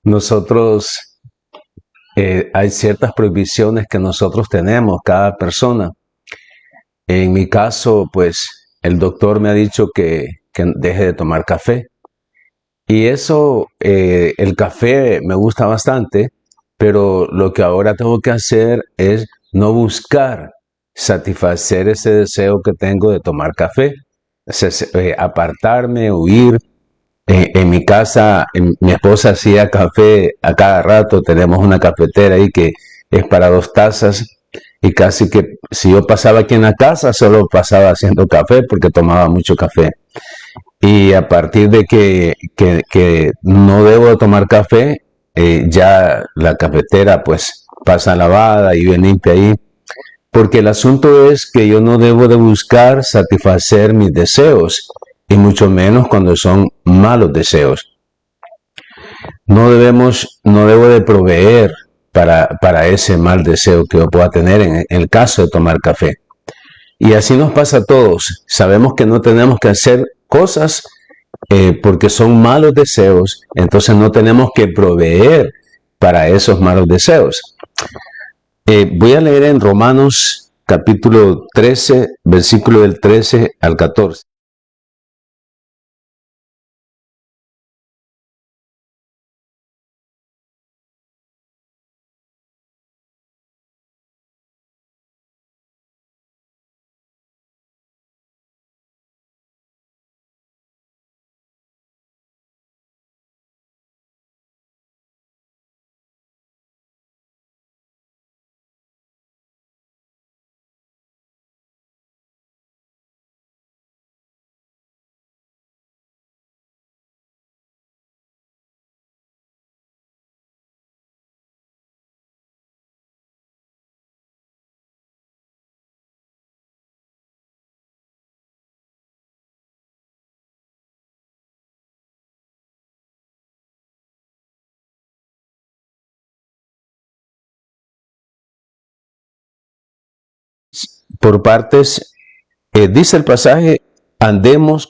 Nosotros, hay ciertas prohibiciones que nosotros tenemos, cada persona. En mi caso, pues el doctor me ha dicho que deje de tomar café. Y eso, el café me gusta bastante, pero lo que ahora tengo que hacer es no buscar satisfacer ese deseo que tengo de tomar café. O sea, apartarme, huir. En mi casa, mi esposa hacía café a cada rato. Tenemos una cafetera ahí que es para 2 tazas. Y casi que si yo pasaba aquí en la casa, solo pasaba haciendo café porque tomaba mucho café. Y a partir de que no debo de tomar café, ya la cafetera pues pasa lavada y bien limpia ahí. Porque el asunto es que yo no debo de buscar satisfacer mis deseos, y mucho menos cuando son malos deseos. No debo de proveer para ese mal deseo que yo pueda tener en el caso de tomar café. Y así nos pasa a todos. Sabemos que no tenemos que hacer cosas porque son malos deseos, entonces no tenemos que proveer para esos malos deseos. Voy a leer en Romanos capítulo 13, versículo del 13 al 14. Por partes, dice el pasaje, andemos.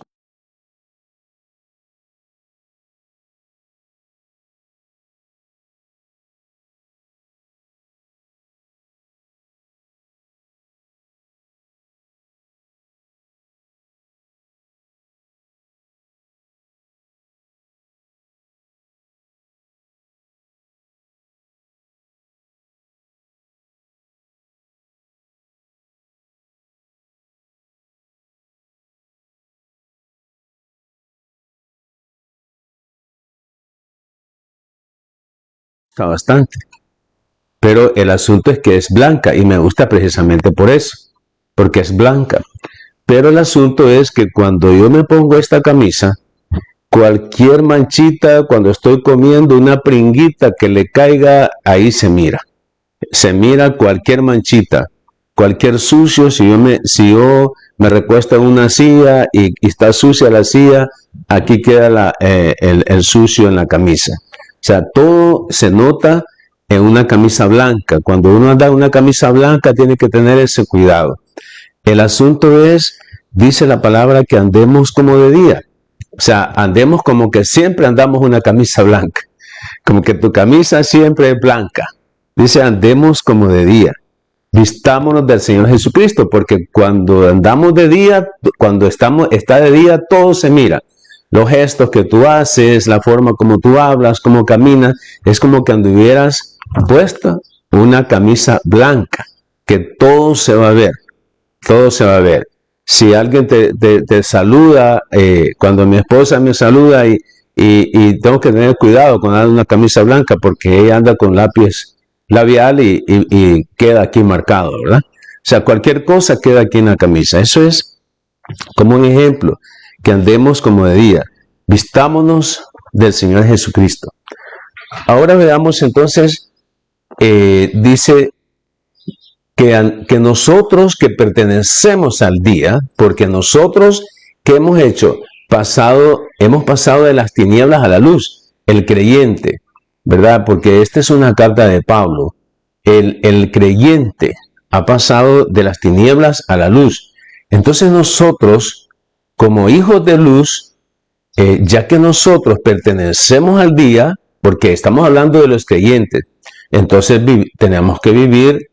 Bastante, pero el asunto es que es blanca y me gusta precisamente por eso, porque es blanca. Pero el asunto es que cuando yo me pongo esta camisa, cualquier manchita, cuando estoy comiendo una pringuita que le caiga, ahí se mira. Se mira cualquier manchita, cualquier sucio. Si yo me recuesto en una silla y está sucia la silla, aquí queda el sucio en la camisa. O sea, todo se nota en una camisa blanca. Cuando uno anda en una camisa blanca, tiene que tener ese cuidado. El asunto es, dice la palabra, que andemos como de día. O sea, andemos como que siempre andamos una camisa blanca. Como que tu camisa siempre es blanca. Dice, andemos como de día. Vistámonos del Señor Jesucristo, porque cuando andamos de día, cuando está de día, todo se mira. Los gestos que tú haces, la forma como tú hablas, cómo caminas, es como que anduvieras puesta una camisa blanca, que todo se va a ver, todo se va a ver. Si alguien te saluda, cuando mi esposa me saluda y tengo que tener cuidado con una camisa blanca porque ella anda con lápiz labial y queda aquí marcado, ¿verdad? O sea, cualquier cosa queda aquí en la camisa. Eso es como un ejemplo, que andemos como de día. Vistámonos del Señor Jesucristo. Ahora veamos entonces, dice que nosotros que pertenecemos al día, porque nosotros, ¿qué hemos hecho? Hemos pasado de las tinieblas a la luz, el creyente, ¿verdad? Porque esta es una carta de Pablo. El creyente ha pasado de las tinieblas a la luz. Entonces nosotros, como hijos de luz, ya que nosotros pertenecemos al día, porque estamos hablando de los creyentes. Entonces tenemos que vivir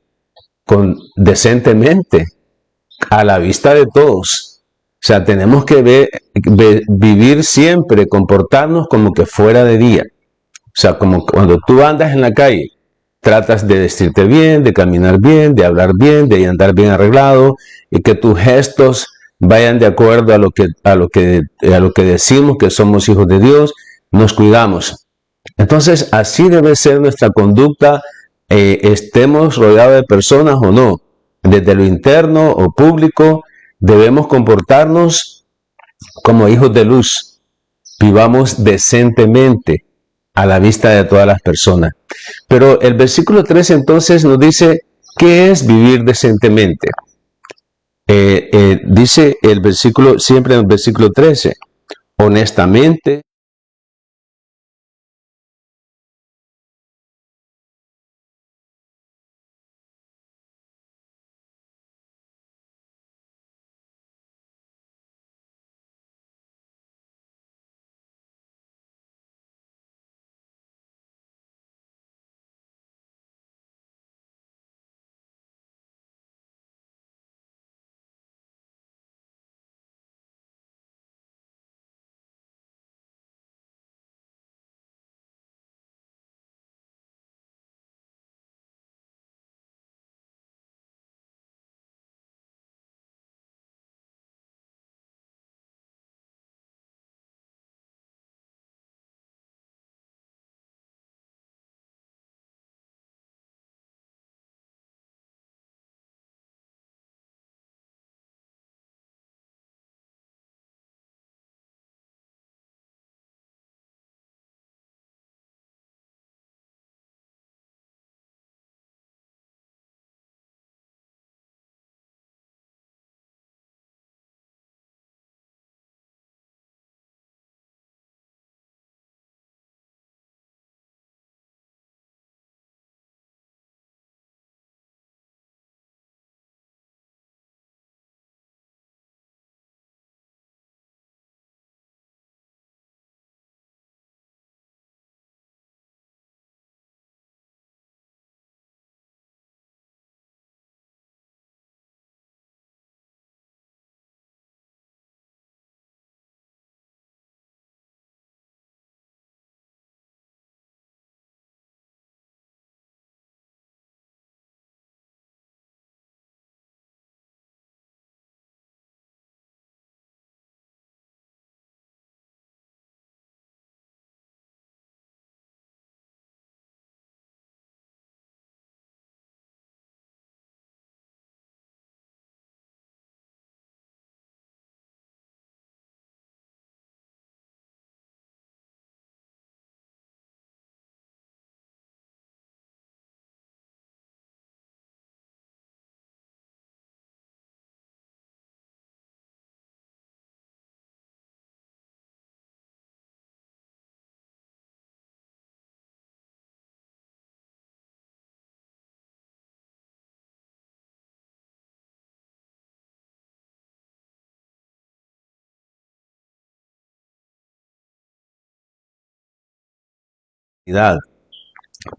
decentemente, a la vista de todos. O sea, tenemos que vivir siempre, comportarnos como que fuera de día. O sea, como cuando tú andas en la calle, tratas de vestirte bien, de caminar bien, de hablar bien, de andar bien arreglado, y que tus gestos vayan de acuerdo a lo que decimos que somos hijos de Dios. Nos cuidamos. Entonces, así debe ser nuestra conducta, estemos rodeados de personas o no. Desde lo interno o público, debemos comportarnos como hijos de luz. Vivamos decentemente a la vista de todas las personas. Pero el versículo 13 entonces nos dice, ¿qué es vivir decentemente? Dice el versículo, siempre en el versículo 13, honestamente,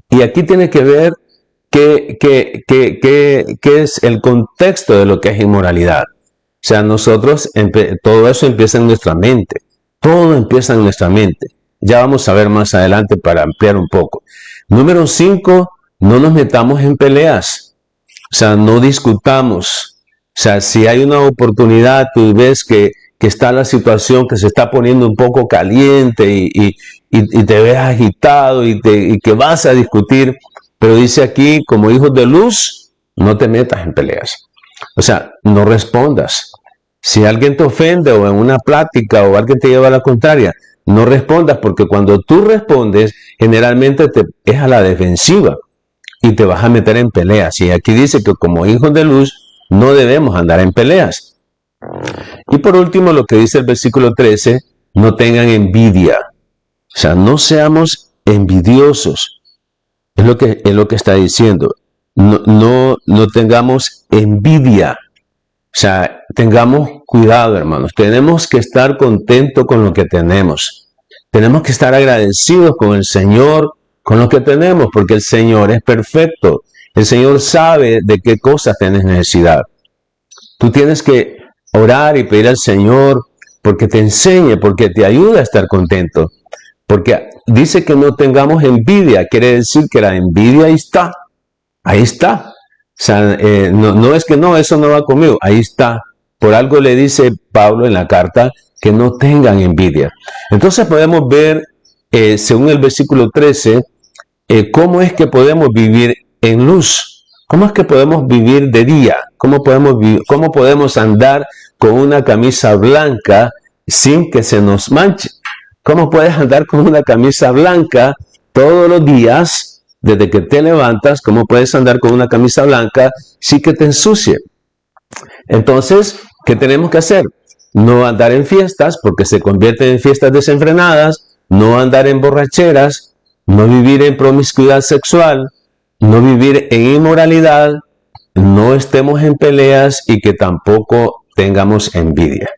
y aquí tiene que ver qué es el contexto de lo que es inmoralidad. O sea, todo eso empieza en nuestra mente. Todo empieza en nuestra mente. Ya vamos a ver más adelante para ampliar un poco. Número 5, no nos metamos en peleas. O sea, no discutamos. O sea, si hay una oportunidad, tú ves que está la situación que se está poniendo un poco caliente y te ves agitado y que vas a discutir, pero dice aquí, como hijos de luz, no te metas en peleas. O sea, no respondas. Si alguien te ofende o en una plática o alguien te lleva a la contraria, no respondas, porque cuando tú respondes, generalmente es a la defensiva y te vas a meter en peleas. Y aquí dice que como hijos de luz no debemos andar en peleas. Y por último, lo que dice el versículo 13, no tengan envidia. O sea, no seamos envidiosos. Es lo que está diciendo. No tengamos envidia. O sea, tengamos cuidado, hermanos. Tenemos que estar contentos con lo que tenemos. Tenemos que estar agradecidos con el Señor, con lo que tenemos, porque el Señor es perfecto. El Señor sabe de qué cosas tienes necesidad. Tú tienes que orar y pedir al Señor porque te enseñe, porque te ayude a estar contento. Porque dice que no tengamos envidia, quiere decir que la envidia ahí está. Ahí está. O sea, no es que no, eso no va conmigo. Ahí está. Por algo le dice Pablo en la carta que no tengan envidia. Entonces podemos ver, según el versículo 13, cómo es que podemos vivir en luz. ¿Cómo es que podemos vivir de día? ¿Cómo podemos andar con una camisa blanca sin que se nos manche? ¿Cómo puedes andar con una camisa blanca todos los días, desde que te levantas? ¿Cómo puedes andar con una camisa blanca sin que te ensucie? Entonces, ¿qué tenemos que hacer? No andar en fiestas, porque se convierten en fiestas desenfrenadas, no andar en borracheras, no vivir en promiscuidad sexual, no vivir en inmoralidad, no estemos en peleas y que tampoco tengamos envidia.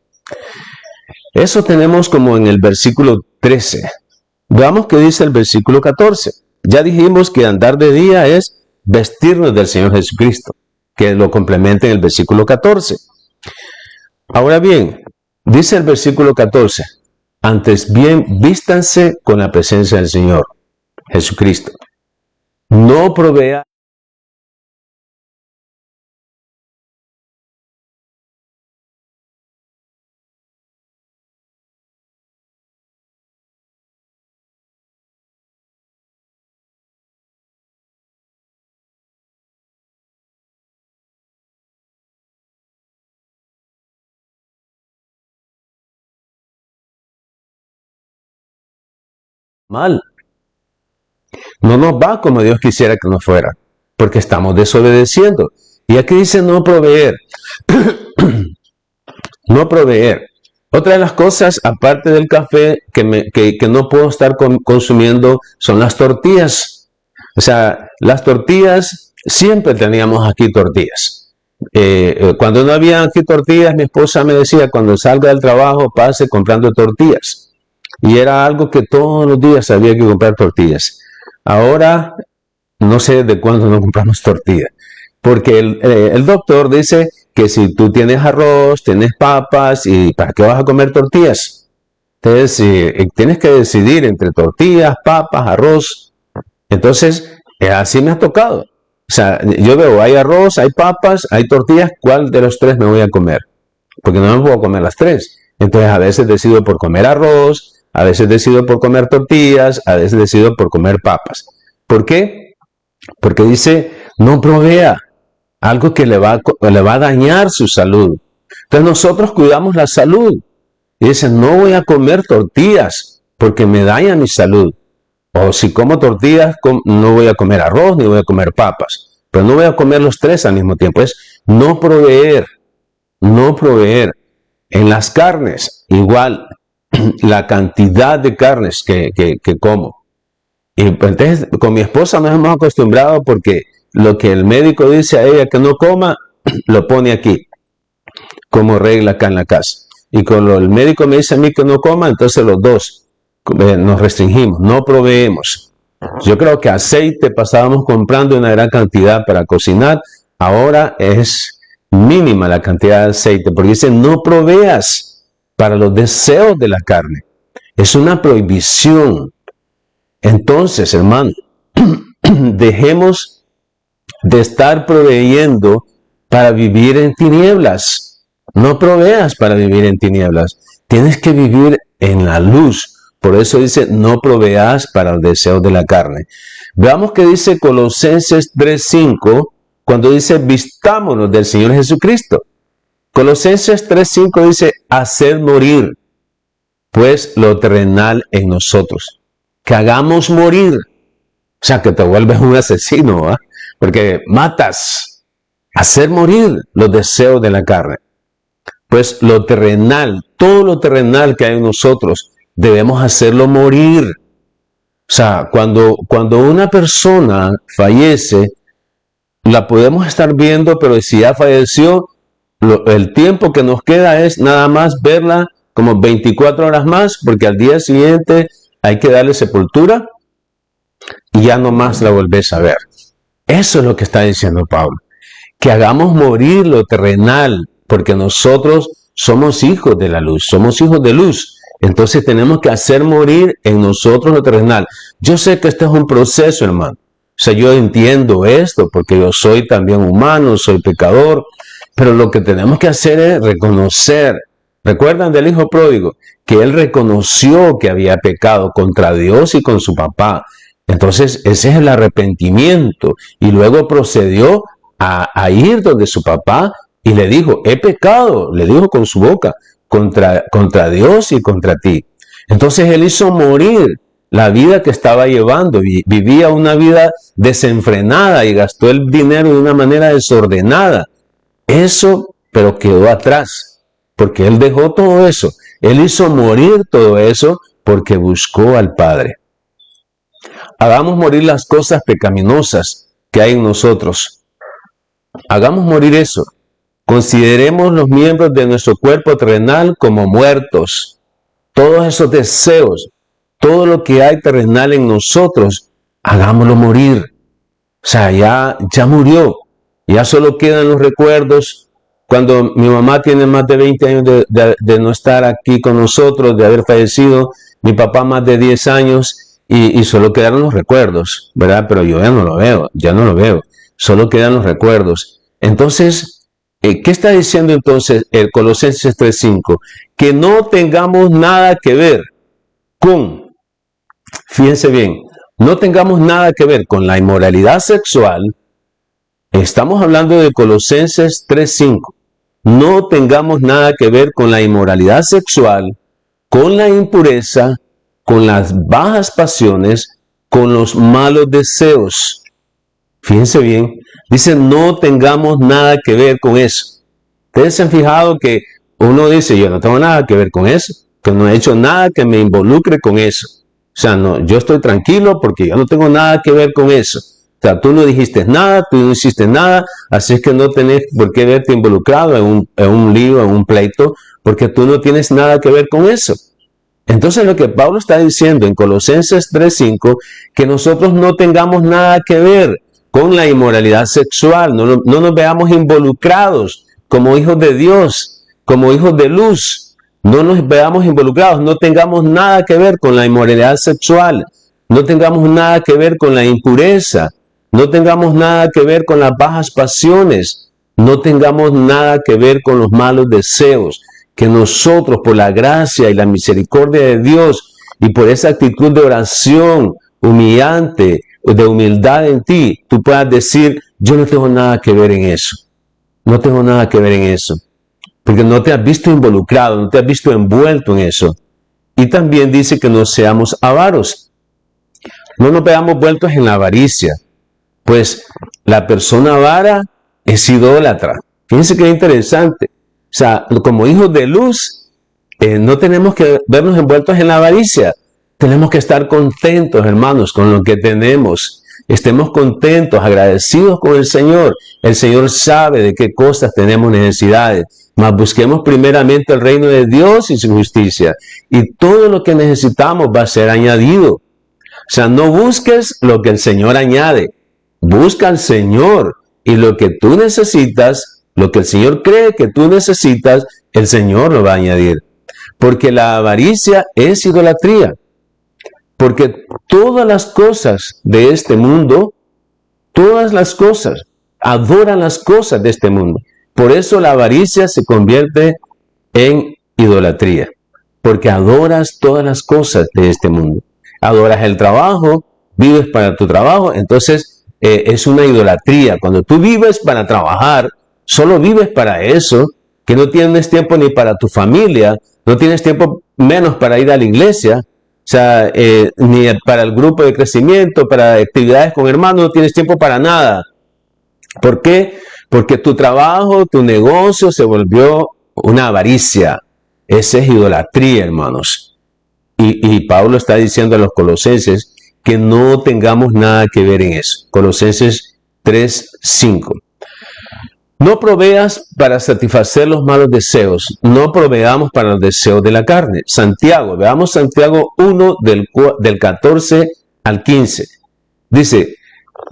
Eso tenemos como en el versículo 13. Veamos qué dice el versículo 14. Ya dijimos que andar de día es vestirnos del Señor Jesucristo, que lo complementa en el versículo 14. Ahora bien, dice el versículo 14, antes bien vístanse con la presencia del Señor Jesucristo. No provea mal. No nos va como Dios quisiera que nos fuera, porque estamos desobedeciendo. Y aquí dice no proveer. No proveer. Otra de las cosas, aparte del café, que no puedo estar consumiendo son las tortillas. O sea, las tortillas, siempre teníamos aquí tortillas. Cuando no había aquí tortillas, mi esposa me decía, cuando salga del trabajo, pase comprando tortillas. Y era algo que todos los días había que comprar tortillas. Ahora, no sé de cuándo no compramos tortillas. Porque el doctor dice que si tú tienes arroz, tienes papas, ¿y para qué vas a comer tortillas? Entonces, tienes que decidir entre tortillas, papas, arroz. Entonces, así me ha tocado. O sea, yo veo, hay arroz, hay papas, hay tortillas, ¿cuál de los tres me voy a comer? Porque no me puedo comer las tres. Entonces, a veces decido por comer arroz, a veces decido por comer tortillas, a veces decido por comer papas. ¿Por qué? Porque dice, no provea algo que le va a dañar su salud. Entonces nosotros cuidamos la salud. Y dice, no voy a comer tortillas porque me daña mi salud. O si como tortillas, no voy a comer arroz ni voy a comer papas. Pero no voy a comer los tres al mismo tiempo. Es no proveer, no proveer. En las carnes, igual, la cantidad de carnes que como. Y entonces con mi esposa nos hemos acostumbrado porque lo que el médico dice a ella que no coma, lo pone aquí, como regla acá en la casa. Y cuando el médico me dice a mí que no coma, entonces los dos nos restringimos, no proveemos. Yo creo que aceite pasábamos comprando una gran cantidad para cocinar, ahora es mínima la cantidad de aceite, porque dice no proveas para los deseos de la carne. Es una prohibición. Entonces, hermano, dejemos de estar proveyendo para vivir en tinieblas. No proveas para vivir en tinieblas. Tienes que vivir en la luz. Por eso dice, no proveas para el deseo de la carne. Veamos que dice Colosenses 3:5, cuando dice, vistámonos del Señor Jesucristo. Colosenses 3:5 dice, haced morir, pues, lo terrenal en nosotros. Que hagamos morir. O sea, que te vuelves un asesino, ¿eh? Porque matas, hacer morir los deseos de la carne. Pues lo terrenal, todo lo terrenal que hay en nosotros, debemos hacerlo morir. O sea, cuando una persona fallece, la podemos estar viendo, pero si ya falleció, el tiempo que nos queda es nada más verla como 24 horas más, porque al día siguiente hay que darle sepultura y ya no más la volvés a ver. Eso es lo que está diciendo Pablo. Que hagamos morir lo terrenal, porque nosotros somos hijos de la luz, somos hijos de luz. Entonces tenemos que hacer morir en nosotros lo terrenal. Yo sé que este es un proceso, hermano. O sea, yo entiendo esto, porque yo soy también humano, soy pecador, pero lo que tenemos que hacer es reconocer. ¿Recuerdan del hijo pródigo? Que él reconoció que había pecado contra Dios y con su papá. Entonces, ese es el arrepentimiento. Y luego procedió a ir donde su papá y le dijo, he pecado, le dijo con su boca, contra Dios y contra ti. Entonces él hizo morir la vida que estaba llevando, vivía una vida desenfrenada y gastó el dinero de una manera desordenada. Eso, pero quedó atrás, porque él dejó todo eso. Él hizo morir todo eso porque buscó al Padre. Hagamos morir las cosas pecaminosas que hay en nosotros. Hagamos morir eso. Consideremos los miembros de nuestro cuerpo terrenal como muertos. Todos esos deseos, todo lo que hay terrenal en nosotros, hagámoslo morir. O sea, ya murió. Ya solo quedan los recuerdos. Cuando mi mamá tiene más de 20 años de no estar aquí con nosotros, de haber fallecido, mi papá más de 10 años, y solo quedaron los recuerdos, ¿verdad? Pero yo ya no lo veo. Solo quedan los recuerdos. Entonces, ¿qué está diciendo entonces el Colosenses 3:5? Que no tengamos nada que ver con, fíjense bien, no tengamos nada que ver con la inmoralidad sexual. Estamos hablando de Colosenses 3:5. No tengamos nada que ver con la inmoralidad sexual, con la impureza, con las bajas pasiones, con los malos deseos. Fíjense bien, dice no tengamos nada que ver con eso. Ustedes se han fijado que uno dice, yo no tengo nada que ver con eso, que no he hecho nada que me involucre con eso. O sea, no, yo estoy tranquilo porque yo no tengo nada que ver con eso. O sea, tú no dijiste nada, tú no hiciste nada, así es que no tenés por qué verte involucrado en un lío, en un pleito, porque tú no tienes nada que ver con eso. Entonces lo que Pablo está diciendo en Colosenses 3:5, que nosotros no tengamos nada que ver con la inmoralidad sexual, no nos veamos involucrados como hijos de Dios, como hijos de luz, no nos veamos involucrados, no tengamos nada que ver con la inmoralidad sexual, no tengamos nada que ver con la impureza, no tengamos nada que ver con las bajas pasiones, no tengamos nada que ver con los malos deseos, que nosotros por la gracia y la misericordia de Dios y por esa actitud de oración humillante, de humildad en ti, tú puedas decir, yo no tengo nada que ver en eso, no tengo nada que ver en eso, porque no te has visto involucrado, no te has visto envuelto en eso. Y también dice que no seamos avaros, no nos veamos vueltos en la avaricia, pues la persona avara es idólatra. Fíjense que es interesante. O sea, como hijos de luz, no tenemos que vernos envueltos en la avaricia. Tenemos que estar contentos, hermanos, con lo que tenemos. Estemos contentos, agradecidos con el Señor. El Señor sabe de qué cosas tenemos necesidades. Mas busquemos primeramente el reino de Dios y su justicia. Y todo lo que necesitamos va a ser añadido. O sea, no busques lo que el Señor añade. Busca al Señor. Y lo que tú necesitas, lo que el Señor cree que tú necesitas, el Señor lo va a añadir. Porque la avaricia es idolatría. Porque todas las cosas de este mundo, todas las cosas, adoran las cosas de este mundo. Por eso la avaricia se convierte en idolatría. Porque adoras todas las cosas de este mundo. Adoras el trabajo, vives para tu trabajo, entonces es una idolatría. Cuando tú vives para trabajar, solo vives para eso, que no tienes tiempo ni para tu familia, no tienes tiempo menos para ir a la iglesia, o sea, ni para el grupo de crecimiento, para actividades con hermanos, no tienes tiempo para nada. ¿Por qué? Porque tu trabajo, tu negocio se volvió una avaricia. Esa es idolatría, hermanos. Y Pablo está diciendo a los colosenses que no tengamos nada que ver en eso. Colosenses 3:5. No proveas para satisfacer los malos deseos, no proveamos para los deseos de la carne. Santiago, veamos Santiago 1 del 14 al 15. Dice,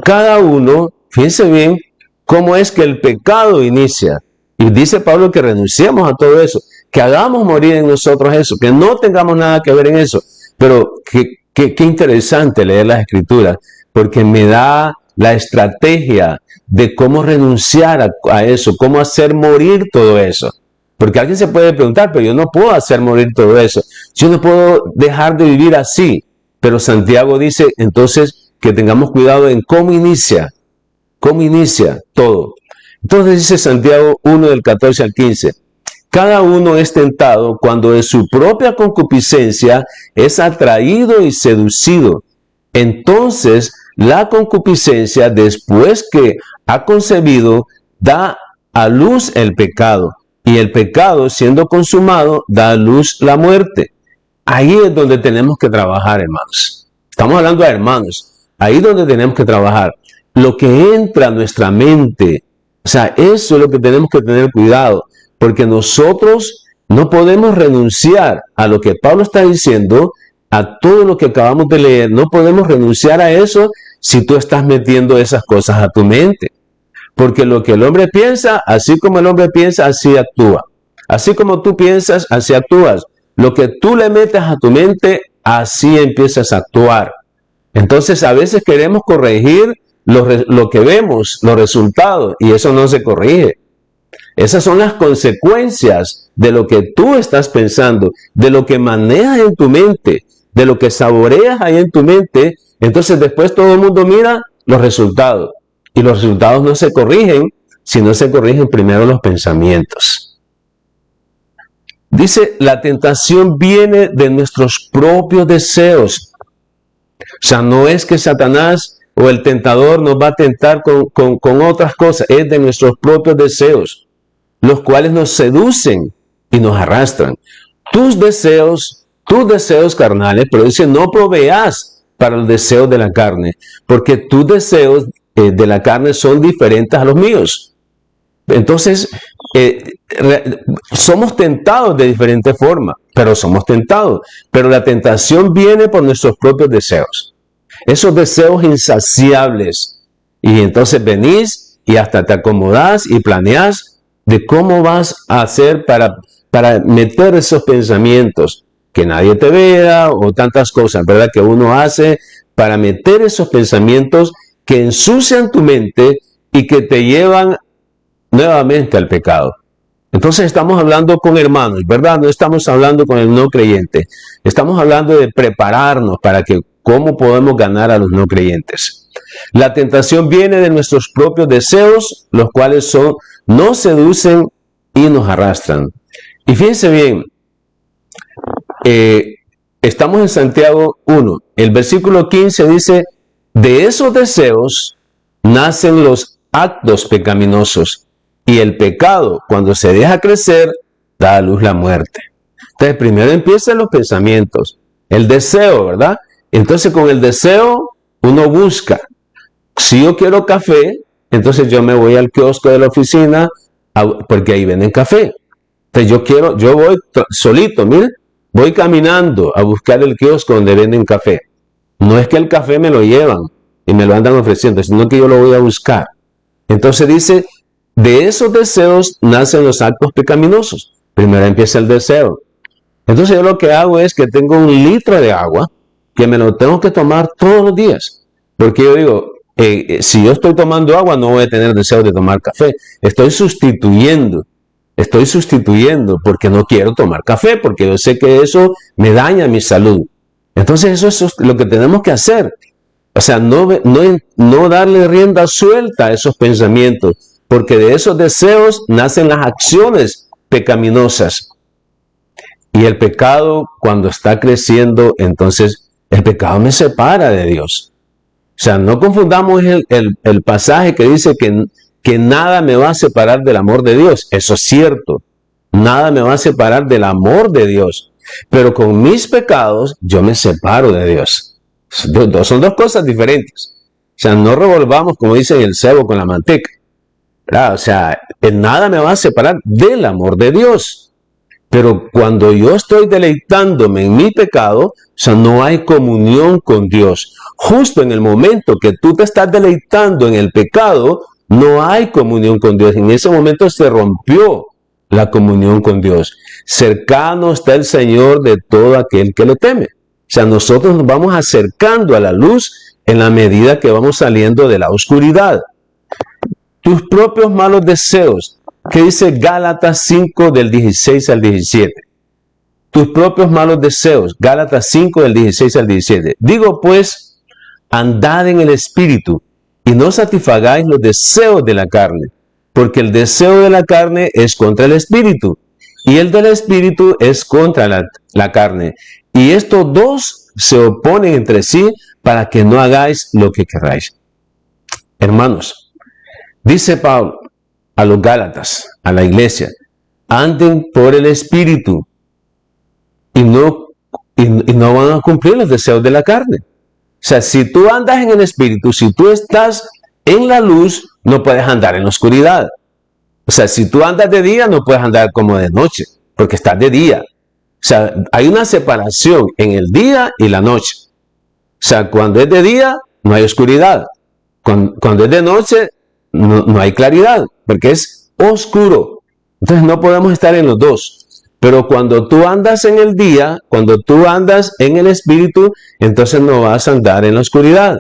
cada uno, fíjense bien, cómo es que el pecado inicia. Y dice Pablo que renunciemos a todo eso, que hagamos morir en nosotros eso, que no tengamos nada que ver en eso. Pero qué interesante leer las Escrituras, porque me da la estrategia de cómo renunciar a eso, cómo hacer morir todo eso. Porque alguien se puede preguntar, pero yo no puedo hacer morir todo eso. Yo no puedo dejar de vivir así. Pero Santiago dice entonces que tengamos cuidado en cómo inicia todo. Entonces dice Santiago 1 del 14 al 15. Cada uno es tentado cuando de su propia concupiscencia es atraído y seducido. Entonces la concupiscencia, después que ha concebido, da a luz el pecado. Y el pecado, siendo consumado, da a luz la muerte. Ahí es donde tenemos que trabajar, hermanos. Estamos hablando de hermanos. Ahí es donde tenemos que trabajar. Lo que entra a nuestra mente, o sea, eso es lo que tenemos que tener cuidado. Porque nosotros no podemos renunciar a lo que Pablo está diciendo, a todo lo que acabamos de leer. No podemos renunciar a eso si tú estás metiendo esas cosas a tu mente. Porque lo que el hombre piensa, así como el hombre piensa, así actúa. Así como tú piensas, así actúas. Lo que tú le metes a tu mente, así empiezas a actuar. Entonces, a veces queremos corregir lo que vemos, los resultados, y eso no se corrige. Esas son las consecuencias de lo que tú estás pensando, de lo que manejas en tu mente, de lo que saboreas ahí en tu mente. Entonces después todo el mundo mira los resultados. Y los resultados no se corrigen, si no se corrigen primero los pensamientos. Dice, la tentación viene de nuestros propios deseos. O sea, no es que Satanás o el tentador nos va a tentar con otras cosas, es de nuestros propios deseos, los cuales nos seducen y nos arrastran. Tus deseos carnales, pero dice, no proveas para los deseos de la carne, porque tus deseos de la carne son diferentes a los míos. Entonces, somos tentados de diferente forma, pero somos tentados. Pero la tentación viene por nuestros propios deseos. Esos deseos insaciables. Y entonces venís y hasta te acomodás y planeás de cómo vas a hacer para meter esos pensamientos, que nadie te vea o tantas cosas, ¿verdad? Que uno hace para meter esos pensamientos que ensucian tu mente y que te llevan nuevamente al pecado. Entonces estamos hablando con hermanos, ¿verdad? No estamos hablando con el no creyente. Estamos hablando de prepararnos para que cómo podemos ganar a los no creyentes. La tentación viene de nuestros propios deseos, los cuales nos seducen y nos arrastran. Y fíjense bien, estamos en Santiago 1. El versículo 15 dice, de esos deseos nacen los actos pecaminosos, y el pecado, cuando se deja crecer, da a luz la muerte. Entonces, primero empiezan los pensamientos, el deseo, ¿verdad? Entonces, con el deseo, uno busca. Si yo quiero café, entonces yo me voy al kiosco de la oficina, porque ahí venden café. Entonces, yo voy solito, mire, voy caminando a buscar el kiosco donde venden café. No es que el café me lo llevan y me lo andan ofreciendo, sino que yo lo voy a buscar. Entonces dice, de esos deseos nacen los actos pecaminosos. Primero empieza el deseo. Entonces yo lo que hago es que tengo 1 litro de agua que me lo tengo que tomar todos los días. Porque yo digo, si yo estoy tomando agua no voy a tener deseo de tomar café. Estoy sustituyendo porque no quiero tomar café, porque yo sé que eso me daña mi salud. Entonces eso es lo que tenemos que hacer. O sea, no darle rienda suelta a esos pensamientos, porque de esos deseos nacen las acciones pecaminosas. Y el pecado, cuando está creciendo, entonces el pecado me separa de Dios. O sea, no confundamos el pasaje que dice que nada me va a separar del amor de Dios. Eso es cierto. Nada me va a separar del amor de Dios. Pero con mis pecados, yo me separo de Dios. Son dos cosas diferentes. O sea, no revolvamos, como dicen, el cebo con la manteca. ¿verdad? O sea, en nada me va a separar del amor de Dios. Pero cuando yo estoy deleitándome en mi pecado, o sea, no hay comunión con Dios. Justo en el momento que tú te estás deleitando en el pecado, no hay comunión con Dios. En ese momento se rompió la comunión con Dios. Cercano está el Señor de todo aquel que le teme. O sea, nosotros nos vamos acercando a la luz en la medida que vamos saliendo de la oscuridad. Tus propios malos deseos. ¿Qué dice Gálatas 5 del 16 al 17? Tus propios malos deseos. Gálatas 5 del 16 al 17. Digo pues, andad en el Espíritu y no satisfagáis los deseos de la carne, porque el deseo de la carne es contra el Espíritu y el del Espíritu es contra la carne. Y estos dos se oponen entre sí para que no hagáis lo que queráis. Hermanos, dice Pablo a los Gálatas, a la iglesia, anden por el Espíritu y no van a cumplir los deseos de la carne. O sea, si tú andas en el Espíritu, si tú estás en la luz, no puedes andar en la oscuridad. O sea, si tú andas de día, no puedes andar como de noche, porque estás de día. O sea, hay una separación en el día y la noche. O sea, cuando es de día, no hay oscuridad. Cuando es de noche, no hay claridad, porque es oscuro. Entonces no podemos estar en los dos. Pero cuando tú andas en el día, cuando tú andas en el Espíritu, entonces no vas a andar en la oscuridad.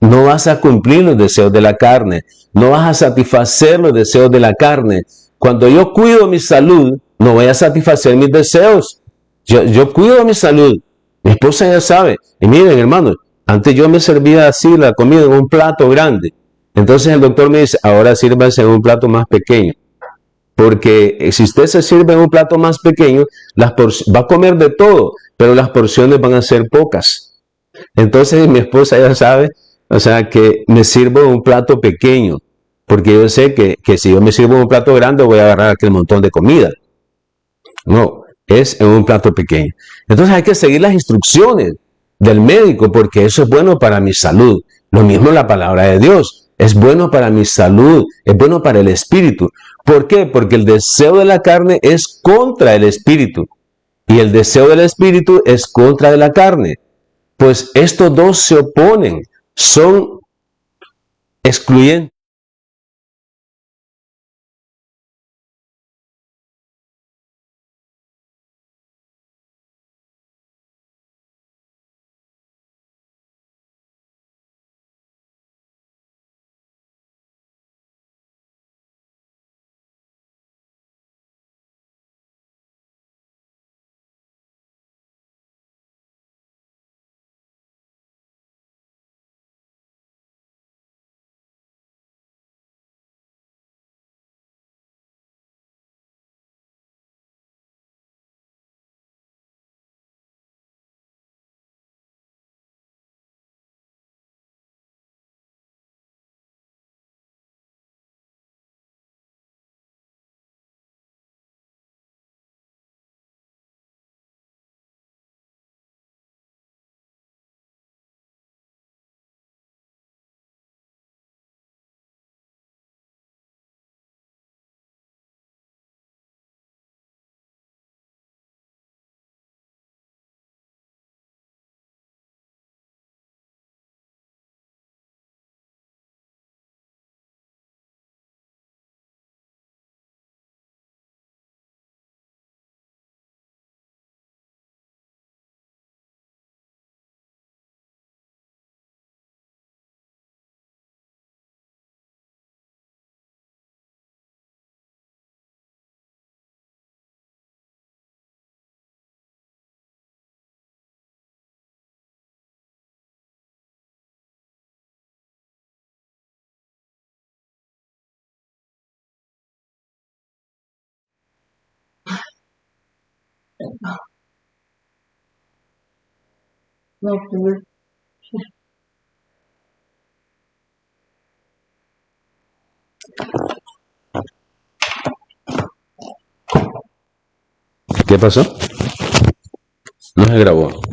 No vas a cumplir los deseos de la carne. No vas a satisfacer los deseos de la carne. Cuando yo cuido mi salud, no voy a satisfacer mis deseos. Yo cuido mi salud. Mi esposa ya sabe. Y miren, hermanos, antes yo me servía así la comida en un plato grande. Entonces el doctor me dice, ahora sírvase en un plato más pequeño. Porque si usted se sirve en un plato más pequeño, va a comer de todo, pero las porciones van a ser pocas. Entonces mi esposa ya sabe, o sea, que me sirvo en un plato pequeño, porque yo sé que si yo me sirvo en un plato grande voy a agarrar aquel montón de comida. No, es en un plato pequeño. Entonces hay que seguir las instrucciones del médico, porque eso es bueno para mi salud. Lo mismo la palabra de Dios. Es bueno para mi salud, es bueno para el espíritu. ¿Por qué? Porque el deseo de la carne es contra el espíritu. Y el deseo del espíritu es contra de la carne. Pues estos dos se oponen, son excluyentes. ¿Qué pasó? No se grabó.